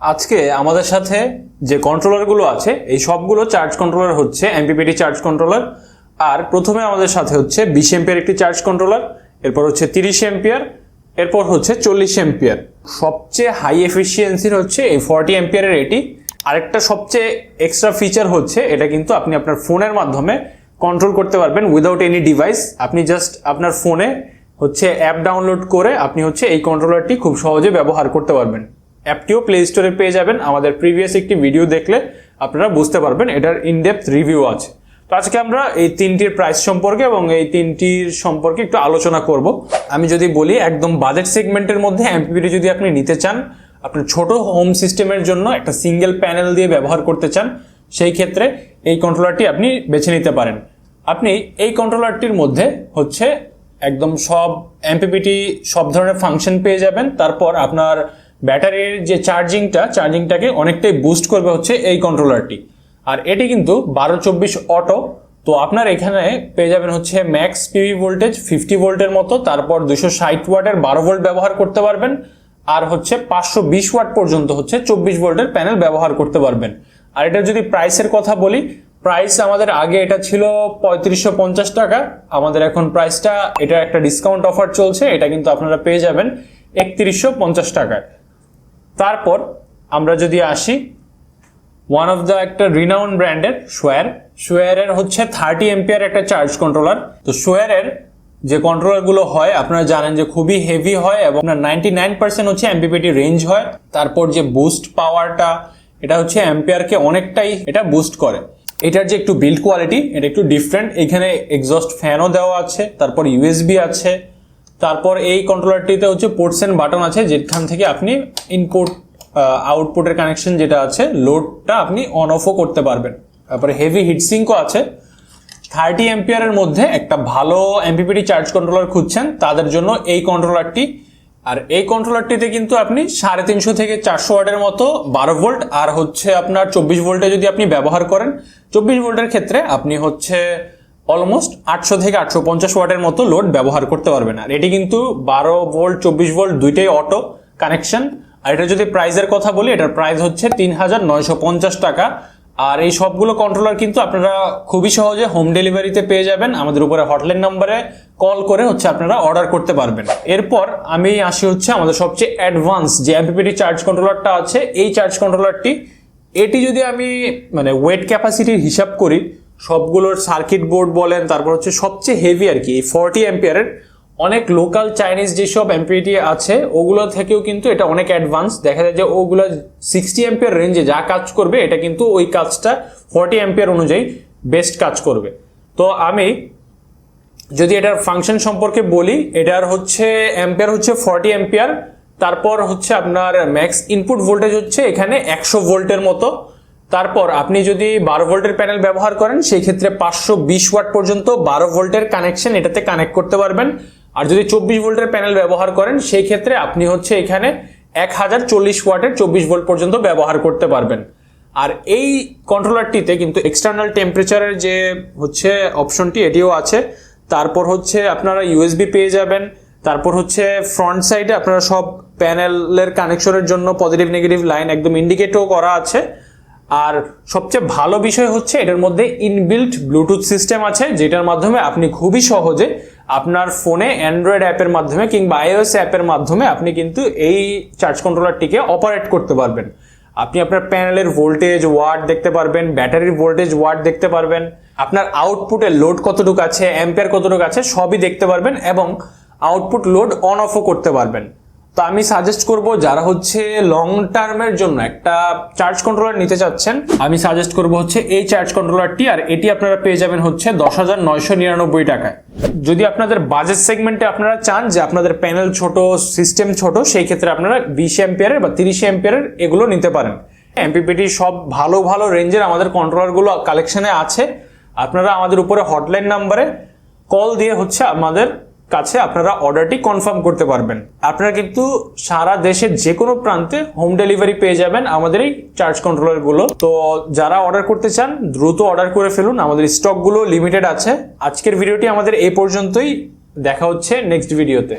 আজকে আমাদের সাথে যে কন্ট্রোলারগুলো আছে এই সবগুলো চার্জ কন্ট্রোলার হচ্ছে এমপিপিটি চার্জ কন্ট্রোলার। আর প্রথমে আমাদের সাথে হচ্ছে 20 এম্পিয়ার একটি চার্জ কন্ট্রোলার, এরপর হচ্ছে 30 এম্পিয়ার, এরপর হচ্ছে 40 এম্পিয়ার। সবচেয়ে হাই এফিসিয়েন্সির হচ্ছে এই 40 এম্পিয়ারের এটি। আরেকটা সবচেয়ে এক্সট্রা ফিচার হচ্ছে এটা কিন্তু আপনি আপনার ফোনের মাধ্যমে কন্ট্রোল করতে পারবেন উইদাউট এনি ডিভাইস। আপনি জাস্ট আপনার ফোনে হচ্ছে অ্যাপ ডাউনলোড করে আপনি হচ্ছে এই কন্ট্রোলারটি খুব সহজে ব্যবহার করতে পারবেন। অ্যাপটিও প্লে স্টোরে পেয়ে যাবেন। আমাদের প্রিভিয়াস একটি ভিডিও দেখলে আপনারা বুঝতে পারবেন, এটার ইনডেপথ রিভিউ আছে। তো আজকে আমরা এই তিনটির প্রাইস সম্পর্কে এবং এই তিনটির সম্পর্কে একটু আলোচনা করব। আমি যদি বলি একদম বাজেট সেগমেন্টের মধ্যে এমপিপিটি যদি আপনি নিতে চান, আপনার ছোট হোম সিস্টেমের জন্য একটা সিঙ্গেল প্যানেল দিয়ে ব্যবহার করতে চান, সেই ক্ষেত্রে এই কন্ট্রোলারটি আপনি বেছে নিতে পারেন। আপনি এই কন্ট্রোলারটির মধ্যে হচ্ছে একদম সব এমপিপিটি সব ধরনের ফাংশন পেয়ে যাবেন। তারপর আপনার ব্যাটারির যে চার্জিংটাকে অনেকটাই বুস্ট করবে হচ্ছে এই কন্ট্রোলারটি। আর এটি কিন্তু 12-24 অটো। তো আপনার এখানে পেয়ে যাবেন হচ্ছে ম্যাক্স পিভি ভোল্টেজ 50 ভোল্টের মতো, তারপর 260 ওয়াটের 12 ভোল্ট ব্যবহার করতে পারবেন, আর হচ্ছে 520 ওয়াট পর্যন্ত হচ্ছে 24 ভোল্টের প্যানেল ব্যবহার করতে পারবেন। আর এটা যদি প্রাইসের কথা বলি, প্রাইস আমাদের আগে এটা ছিল 3550 টাকা, আমাদের এখন প্রাইসটা এটা একটা ডিসকাউন্ট অফার চলছে, এটা কিন্তু আপনারা পেয়ে যাবেন 3150 টাকায়। তারপর আমরা যদি আসি ওয়ান অফ দ্য একটা রিনাউন্ড ব্র্যান্ডের শোয়ারের হচ্ছে 30 এম্পিয়ার একটা চার্জ কন্ট্রোলার। তো শোয়ারের যে কন্ট্রোলারগুলো হয় আপনারা জানেন যে খুবই হেভি হয় এবং 99% হচ্ছে এমপিপিটি রেঞ্জ হয়। তারপর যে বুস্ট পাওয়ারটা, এটা হচ্ছে এম্পিয়ারকে অনেকটাই এটা বুস্ট করে। এটার যে একটু বিল্ড কোয়ালিটি এটা একটু ডিফারেন্ট। এখানে এক্সস্ট ফ্যানও দেওয়া আছে, তারপর ইউএসবি আছে, তারপর এই কন্ট্রোলারটিতে হচ্ছে পোর্টস এন্ড বাটন আছে, যেখান থেকে আপনি ইনপুট আউটপুটের কানেকশন যেটা আছে লোডটা আপনি অন অফও করতে পারবেন। তারপরে হেভি হিটসিঙ্কও আছে। 30 এম্পিয়ারের মধ্যে একটা ভালো এমপিপিটি চার্জ কন্ট্রোলার খুঁজছেন তাদের জন্য এই কন্ট্রোলারটি। আর এই কন্ট্রোলারটিতে কিন্তু আপনি 350 থেকে 400 ওয়াটের মতো 12 ভোল্ট আর হচ্ছে আপনার 24 ভোল্টে যদি আপনি ব্যবহার করেন, 24 ভোল্টের ক্ষেত্রে আপনি হচ্ছে অলমোস্ট 800 থেকে 850 ওয়াটের মতো লোড ব্যবহার করতে পারবেন। আর এটি কিন্তু 12 ভোল্ট 24 ভোল্ট দুইটাই অটো কানেকশন। আর এটা যদি প্রাইসের কথা বলি, এটার প্রাইস হচ্ছে 3950 টাকা। আর এই সবগুলো কন্ট্রোলার কিন্তু আপনারা খুবই সহজে হোম ডেলিভারিতে পেয়ে যাবেন। আমাদের উপরে হটলাইন নম্বরে কল করে হচ্ছে আপনারা অর্ডার করতে পারবেন। এরপর আমি আসি হচ্ছে আমাদের সবচেয়ে অ্যাডভান্স যে এমপিপিটি চার্জ কন্ট্রোলারটা আছে, এই চার্জ কন্ট্রোলারটি। এটি যদি আমি মানে ওয়েট ক্যাপাসিটির হিসাব করি, সবগুলোর সার্কিট বোর্ড বলেন, তারপর হচ্ছে সবচেয়ে হেভি আর কি এই 40 এম্পিয়ারের। অনেক লোকাল চাইনিজ যেসব এমপিপিটি আছে ওগুলো থেকেও কিন্তু এটা অনেক অ্যাডভান্স। দেখা যায় যে ওগুলো 60 এম্পিয়ার রেঞ্জে যা কাজ করবে এটা কিন্তু ওই কাজটা 40 এম্পিয়ার অনুযায়ী বেস্ট কাজ করবে। তো আমি যদি এটার ফাংশন সম্পর্কে বলি, এটার হচ্ছে এম্পিয়ার হচ্ছে 40 এম্পিয়ার, তারপর হচ্ছে আপনার ম্যাক্স ইনপুট ভোল্টেজ হচ্ছে এখানে 100 ভোল্টের মতো। তারপর আপনি যদি 12 ভোল্টের প্যানেল ব্যবহার করেন সেই ক্ষেত্রে 520 ওয়াট পর্যন্ত 12 ভোল্টের কানেকশন এটাতে কানেক্ট করতে পারবেন। আর যদি 24 ভোল্টের প্যানেল ব্যবহার করেন সেই ক্ষেত্রে আপনি হচ্ছে এখানে 1040 ওয়াটের 24 ভোল্ট পর্যন্ত ব্যবহার করতে পারবেন। আর এই কন্ট্রোলারটিতে কিন্তু এক্সটার্নাল টেম্পারেচারের যে হচ্ছে অপশনটি এটিও আছে। তারপর হচ্ছে আপনারা ইউএসবি পেয়ে যাবেন। তারপর হচ্ছে ফ্রন্ট সাইডে আপনারা সব প্যানেলের কানেকশনের জন্য পজিটিভ নেগেটিভ লাইন একদম ইন্ডিকেটও করা আছে। আর সবচেয়ে ভালো বিষয় হচ্ছে এটার মধ্যে ইনবিল্ট ব্লুটুথ সিস্টেম আছে, যেটার মাধ্যমে আপনি খুবই সহজে আপনার ফোনে অ্যান্ড্রয়েড অ্যাপের মাধ্যমে কিংবা আইওএস অ্যাপের মাধ্যমে আপনি কিন্তু এই চার্জ কন্ট্রোলারটিকে অপারেট করতে পারবেন। আপনি আপনার প্যানেলের ভোল্টেজ ওয়াট দেখতে পারবেন, ব্যাটারির ভোল্টেজ ওয়াট দেখতে পারবেন, আপনার আউটপুটের লোড কতটুকু আছে, অ্যাম্পিয়ার কতটুকু আছে সবই দেখতে পারবেন এবং আউটপুট লোড অন অফও করতে পারবেন। তো আমি সাজেস্ট করব যারা হচ্ছে লং টার্মের জন্য একটা চার্জ কন্ট্রোলার নিতে চাচ্ছেন, আমি সাজেস্ট করব হচ্ছে এই চার্জ কন্ট্রোলারটি। আর এটি আপনারা পেয়ে যাবেন হচ্ছে 10,999 টাকায়। যদি আপনাদের বাজেট সেগমেন্টে আপনারা চান যে আপনাদের প্যানেল ছোট, সিস্টেম ছোট, সেই ক্ষেত্রে আপনারা 20 এম্পিয়ারের বা 30 এম্পিয়ারের এগুলো নিতে পারেন। এমপিপিটি সব ভালো ভালো রেঞ্জের আমাদের কন্ট্রোলারগুলো কালেকশনে আছে। আপনারা আমাদের উপরে হটলাইন নাম্বারে কল দিয়ে হচ্ছে আমাদের কাছে আপনারা অর্ডারটি কনফার্ম করতে পারবেন। আপনারা কিন্তু সারা দেশের যে কোনো প্রান্তে হোম ডেলিভারি পেয়ে যাবেন আমাদের এই চার্জ কন্ট্রোলারগুলো। তো যারা অর্ডার করতে চান দ্রুত অর্ডার করে ফেলুন, আমাদের স্টকগুলো লিমিটেড আছে। আজকের ভিডিওটি আমাদের এই পর্যন্তই, দেখা হচ্ছে নেক্সট ভিডিওতে।